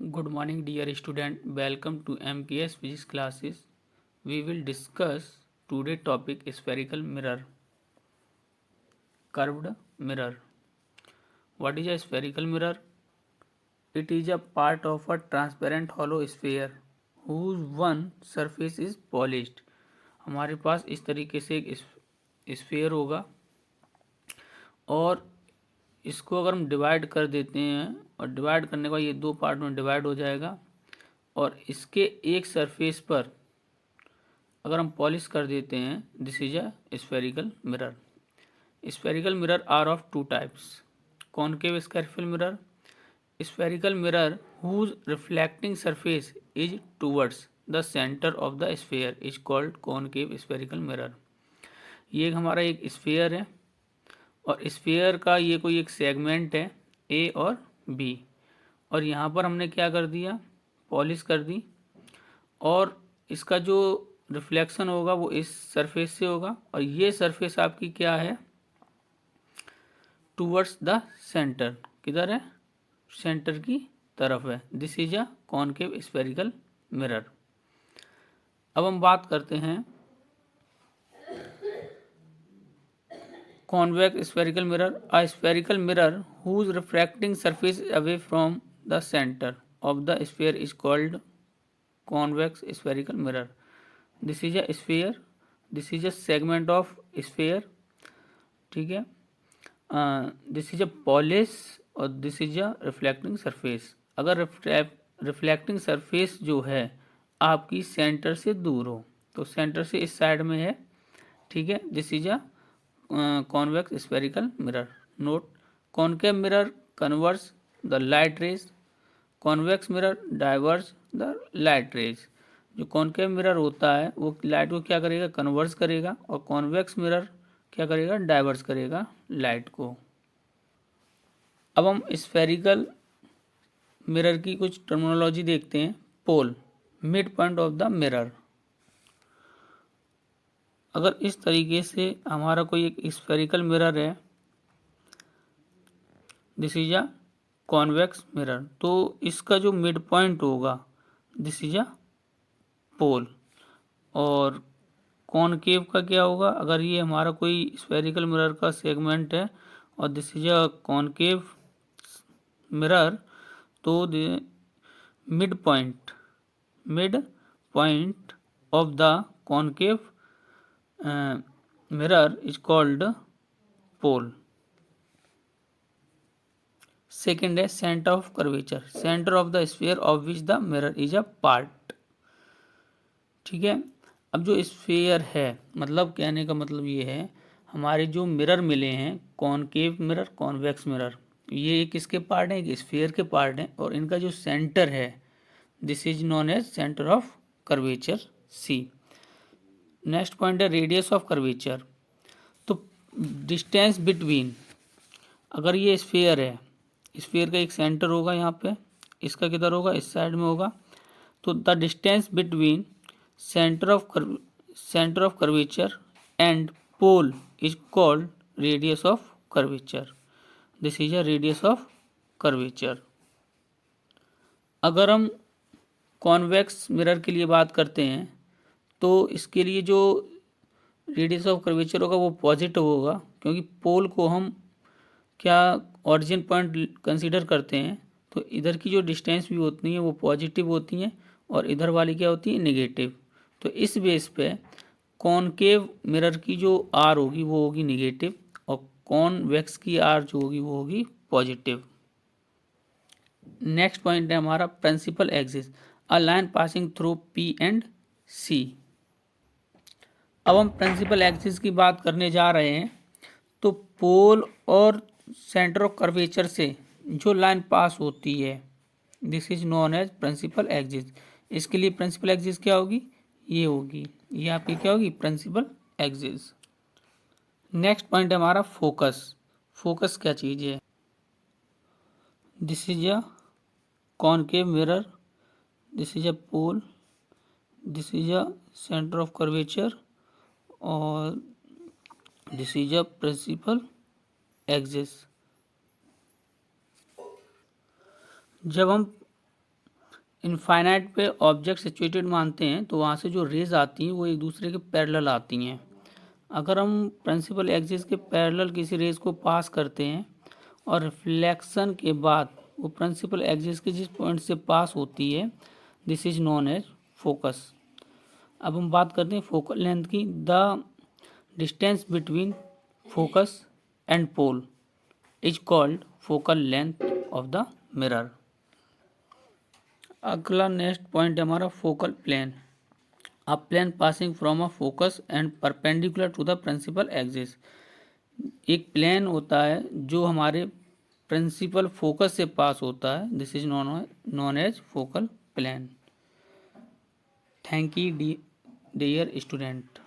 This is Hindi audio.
Good morning, dear student. Welcome to MPS Physics classes. We will discuss today topic spherical mirror, curved mirror. What is a spherical mirror? It is a part of a transparent hollow sphere whose one surface is polished. हमारे पास इस तरीके से एक स्फीयर होगा और इसको अगर हम डिवाइड कर देते हैं और डिवाइड करने के बाद ये दो पार्ट में डिवाइड हो जाएगा और इसके एक सरफेस पर अगर हम पॉलिश कर देते हैं, this is a spherical mirror. Spherical mirror are of two types. Concave spherical mirror, spherical mirror whose reflecting surface is towards the center of the sphere is called concave spherical mirror. ये हमारा एक स्फीयर है और स्फीयर का ये कोई एक सेगमेंट है ए और बी और यहाँ पर हमने क्या कर दिया, पॉलिश कर दी और इसका जो रिफ्लेक्शन होगा वो इस सरफेस से होगा और ये सरफेस आपकी क्या है, टूवर्ड्स द सेंटर. किधर है, सेंटर की तरफ है. This is a concave spherical mirror. अब हम बात करते हैं convex spherical mirror. A spherical mirror whose refracting surface away from the centre of the sphere is called convex spherical mirror. This is a sphere, this is a segment of sphere. ठीक है, दिस इज अ पॉलिश और this is a reflecting surface. अगर रिफ्लेक्टिंग सरफेस जो है आपकी सेंटर से दूर हो तो सेंटर से इस साइड में है. ठीक है, this is a convex spherical mirror. Note, concave mirror converse the light rays, convex mirror diverse the light rays. जो कॉनकेव मिरर होता है वो लाइट को क्या करेगा, कन्वर्स करेगा और कॉन्वेक्स मिरर क्या करेगा, डाइवर्स करेगा लाइट को. अब हम स्फेरिकल मिरर की कुछ टर्मिनोलॉजी देखते हैं. Pole, mid point of the mirror. अगर इस तरीके से हमारा कोई एक स्फेरिकल मिरर है, this is a convex mirror, तो इसका जो मिड पॉइंट होगा दिस इज अ पोल. और कॉनकेव का क्या होगा, अगर ये हमारा कोई स्फेरिकल मिरर का सेगमेंट है और this is a concave mirror, तो mid point of the concave mirror is called pole. Second है centre of curvature, centre of the sphere of which the mirror is a part. ठीक है, अब जो स्फीयर है, मतलब कहने का मतलब ये है हमारे जो मिरर मिले हैं, कॉनकेव मिरर, कॉन्वेक्स मिरर, ये एक किसके पार्ट है, एक स्फीयर के पार्ट हैं और इनका जो सेंटर है this is known as centre of curvature C. Next point है रेडियस ऑफ कर्वेचर. तो डिस्टेंस बिटवीन, अगर ये स्फीयर है, स्फीयर का एक सेंटर होगा यहाँ पे, इसका किधर होगा, इस साइड में होगा, तो the distance between centre of curvature and pole is called radius of curvature. This is a radius of curvature. अगर हम कॉन्वेक्स मिरर के लिए बात करते हैं तो इसके लिए जो रेडियस ऑफ कर्वेचर होगा वो पॉजिटिव होगा, क्योंकि पोल को हम क्या ऑरिजिन पॉइंट कंसीडर करते हैं, तो इधर की जो डिस्टेंस भी होती हैं वो पॉजिटिव होती हैं और इधर वाली क्या होती है, नेगेटिव. तो इस बेस पे कॉनकेव मिरर की जो आर होगी वो होगी नेगेटिव और कॉन्वेक्स की आर जो होगी वो होगी पॉजिटिव. नेक्स्ट पॉइंट है हमारा principal axis, a line passing through P and C. अब हम प्रिंसिपल एक्सिस की बात करने जा रहे हैं. तो पोल और सेंटर ऑफ कर्वेचर से जो लाइन पास होती है this is known as principal axis. इसके लिए प्रिंसिपल एक्सिस क्या होगी, ये होगी, ये आपकी क्या होगी, प्रिंसिपल एक्सिस. नेक्स्ट पॉइंट है हमारा फोकस. फोकस क्या चीज़ है, this is a concave mirror, this is a pole, this is a centre of curvature और this is a principal axis. जब हम इनफाइनाइट पे ऑब्जेक्ट सिचुएटेड मानते हैं तो वहाँ से जो रेज आती हैं वो एक दूसरे के पैरेलल आती हैं। अगर हम प्रिंसिपल एक्सिस के पैरेलल किसी रेज को पास करते हैं और रिफ्लेक्शन के बाद वो प्रिंसिपल एक्सिस के जिस पॉइंट से पास होती है, this is known as focus. अब हम बात करते हैं फोकल लेंथ की। The distance between focus and pole is called focal length of the mirror. अगला नेक्स्ट पॉइंट है हमारा focal plane. A plane passing from a focus and perpendicular to the principal axis. एक प्लेन होता है जो हमारे प्रिंसिपल फोकस से पास होता है, this is known as focal plane. Thank you dear student.